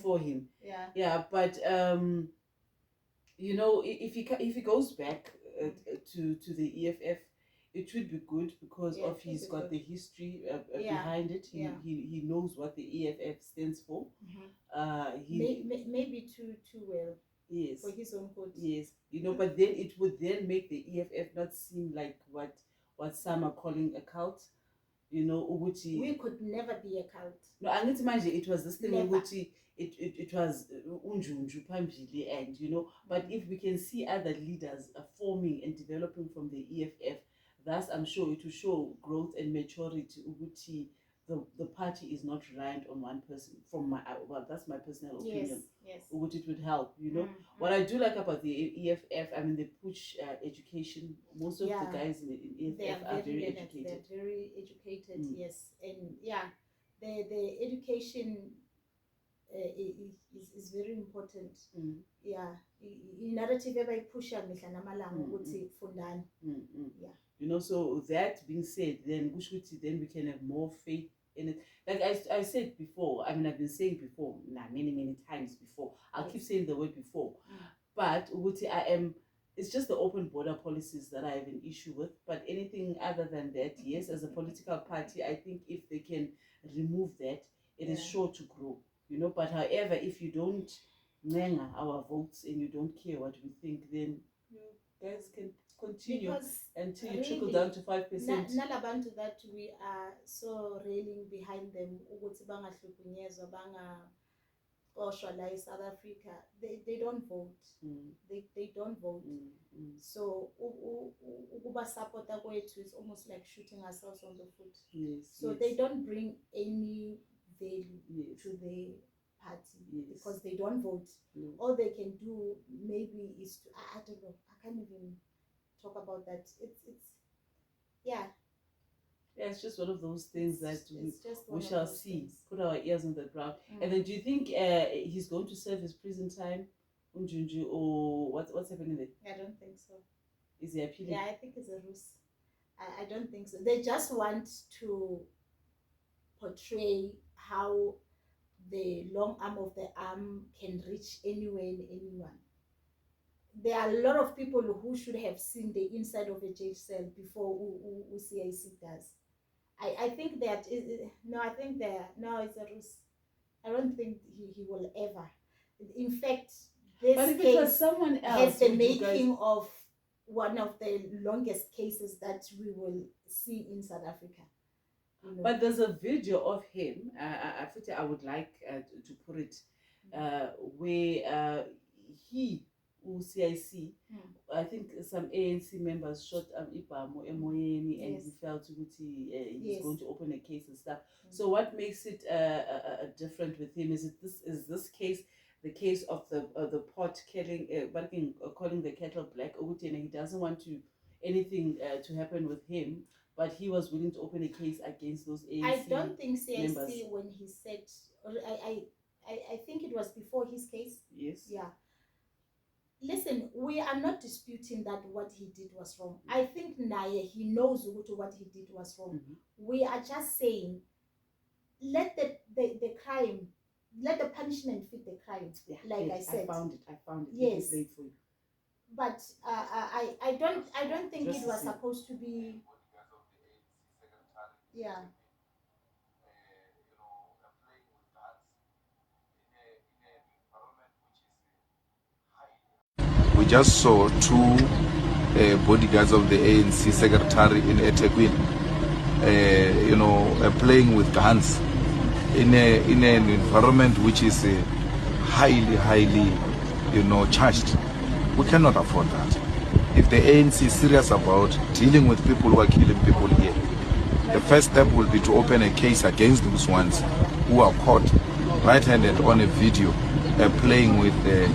[SPEAKER 3] for him. Yeah, but if he goes back to the EFF, it would be good because he's got the history behind it. He knows what the EFF stands for.
[SPEAKER 2] Maybe too well.
[SPEAKER 3] Yes.
[SPEAKER 2] For his own good.
[SPEAKER 3] Yes. But then it would then make the EFF not seem like what some are calling a cult. you know, ukuthi
[SPEAKER 2] We could never be a cult.
[SPEAKER 3] no, angithi manje it was this thing
[SPEAKER 2] Never.
[SPEAKER 3] ukuthi it was unjunju phambili, and you know, but if we can see other leaders forming and developing from the EFF, thus I'm sure it will show growth and maturity ukuthi the party is not reliant on one person. From my well, that's my personal opinion.
[SPEAKER 2] Yes.
[SPEAKER 3] Which it would help, you know. What I do like about the EFF, I mean, they push education. Most of the guys in EFF are very educated.
[SPEAKER 2] They're very educated, yes, and yeah, the education is very important. Yeah, narrative ebayipusha mihla namalanga ukuthi fundani. Yeah.
[SPEAKER 3] You know, so that being said, then then we can have more faith in it. Like I said before, I mean, I've been saying before, many times before. I'll keep saying the word before. But it's just the open border policies that I have an issue with. But anything other than that, yes, as a political party, I think if they can remove that, it is sure to grow. You know, but however, if you don't nanga our votes and you don't care what we think, then you guys can continue until you trickle down to 5%.
[SPEAKER 2] Nalabantu that we are so railing behind them, ukuthi bangahlukunyezwa, bangaxoshwa la South Africa, they don't vote. They don't vote. So ukuba supporter kwethu is almost like shooting ourselves on the foot.
[SPEAKER 3] Yes.
[SPEAKER 2] So they don't bring any value to the party because they don't vote. All they can do maybe is to, I don't know, I can't even talk about that. It's yeah.
[SPEAKER 3] Yeah, it's just one of those things that we shall see.
[SPEAKER 2] Things.
[SPEAKER 3] Put our ears on the ground. And then, do you think he's going to serve his prison time, Unjunju, or what's happening there?
[SPEAKER 2] I don't think so.
[SPEAKER 3] Is he appealing?
[SPEAKER 2] Yeah, I think it's a ruse. I don't think so. They just want to portray how the long arm of the arm can reach anywhere and anyone. There are a lot of people who should have seen the inside of a jail cell before CIC does. I think that it's a ruse. I don't think he will ever. In fact, this case
[SPEAKER 3] someone else,
[SPEAKER 2] has the making of one of the longest cases that we will see in South Africa. You know.
[SPEAKER 3] But there's a video of him. I would like to put it where he. CIC, I think some ANC members shot Ibamo Emoyeni, and he felt he's going to open a case and stuff. So what makes it different with him is this case the case of the pot killing, calling the kettle black, and he doesn't want anything to happen with him, but he was willing to open a case against those ANC
[SPEAKER 2] I don't think CIC
[SPEAKER 3] members.
[SPEAKER 2] When he said, I think it was before his case.
[SPEAKER 3] Yes.
[SPEAKER 2] Yeah. Listen, we are not disputing that what he did was wrong. I think Naye, he knows what he did was wrong. We are just saying, let the crime, let the punishment fit the crime. Yeah, like I said.
[SPEAKER 3] I found it.
[SPEAKER 2] Yes.
[SPEAKER 3] Played for you.
[SPEAKER 2] But I don't think it was supposed to be. Yeah.
[SPEAKER 8] We just saw two bodyguards of the ANC secretary in eThekwini, playing with guns in an environment which is highly, charged. We cannot afford that. If the ANC is serious about dealing with people who are killing people here, the first step will be to open a case against those ones who are caught right-handed on a video playing with the.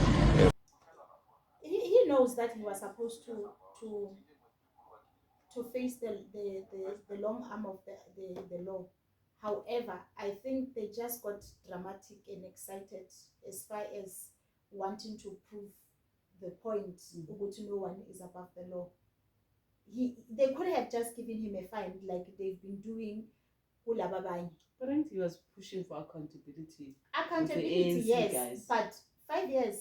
[SPEAKER 2] He knows that he was supposed to face the long arm of the law. However, I think they just got dramatic and excited as far as wanting to prove the point that no one is above the law. They could have just given him a fine like they've been doing.
[SPEAKER 3] But I think he was pushing for accountability.
[SPEAKER 2] Accountability, yes, guys. But 5 years.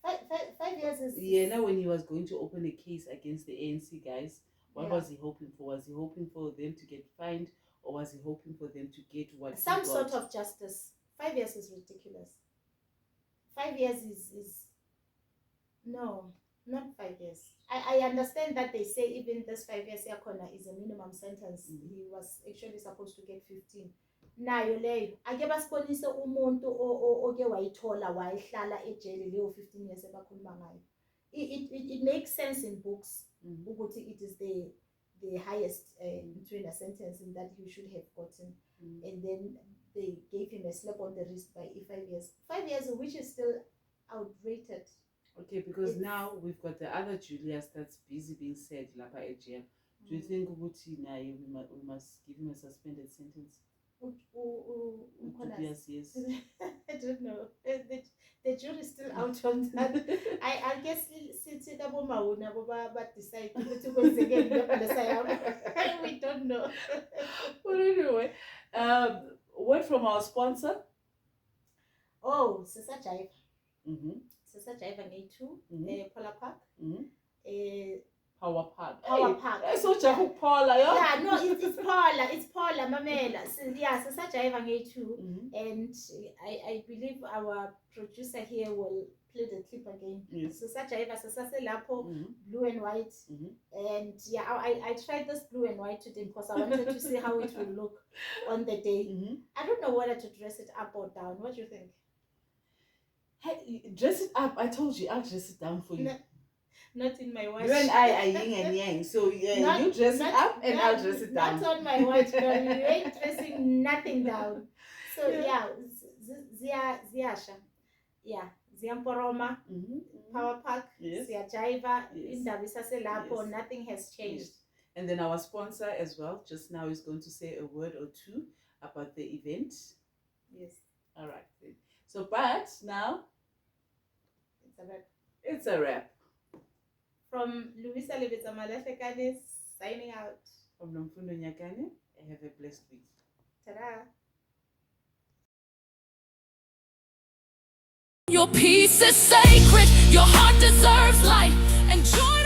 [SPEAKER 2] 5 years is...
[SPEAKER 3] Yeah, now when he was going to open a case against the ANC guys, what was he hoping for? Was he hoping for them to get fined, or was he hoping for them to get what
[SPEAKER 2] some sort of justice? 5 years is ridiculous. 5 years is no. Not 5 years. I understand that they say even this 5 years yakona is a minimum sentence. He was actually supposed to get 15. Nayo leyo ake basibonise umuntu oke wayithola wayihlala ejele leyo 15 years abakhuluma ngayo. It makes sense in books ukuthi it is the highest between a sentence that you should have gotten, and then they gave him a slap on the wrist by 5 years. 5 years, which is still outrated.
[SPEAKER 3] Okay, because now we've got the other Julius that's busy being said lapa at jail. Do you think ukuthi naye we must give him a suspended sentence? Julius, yes.
[SPEAKER 2] I don't know. The jury is still out on that. I guess since but decide we don't know.
[SPEAKER 3] But anyway, word from our sponsor.
[SPEAKER 2] Oh, Sisa Jive. Sisa Jive and A2, Polar Park.
[SPEAKER 3] Power Park.
[SPEAKER 2] Power Park.
[SPEAKER 3] So Paula,
[SPEAKER 2] yeah, no, it's Paula. It's Paula, Mamela. So, yeah, Sisa Jive and A2. And I believe our producer here will play the clip again.
[SPEAKER 3] Yes.
[SPEAKER 2] So Sisa Jive, Sisa Lapo, blue and white. And yeah, I tried this blue and white today because I wanted to see how it will look on the day. I don't know whether to dress it up or down. What do you think?
[SPEAKER 3] Hey, dress it up. I told you, I'll dress it down for you.
[SPEAKER 2] No, not in my watch.
[SPEAKER 3] You and I are yin and yang. So yeah, you dress it up and I'll dress it down.
[SPEAKER 2] Not on my watch, girl. You ain't dressing nothing down. So yeah, Ziasha. Yeah, Ziamporoma, Power Park, Zia Jaiva, Indabisa Selapo, nothing has changed.
[SPEAKER 3] Yes. And then our sponsor as well, just now is going to say a word or two about the event.
[SPEAKER 2] Yes.
[SPEAKER 3] All right. So, but now,
[SPEAKER 2] It's a wrap.
[SPEAKER 3] it's a wrap.
[SPEAKER 2] From Luisa Lebetsa Malefekane, signing out.
[SPEAKER 3] From Nomfundo Nyakane, have a blessed week.
[SPEAKER 2] Ta-da.
[SPEAKER 1] Your peace is sacred, your heart deserves life, and joy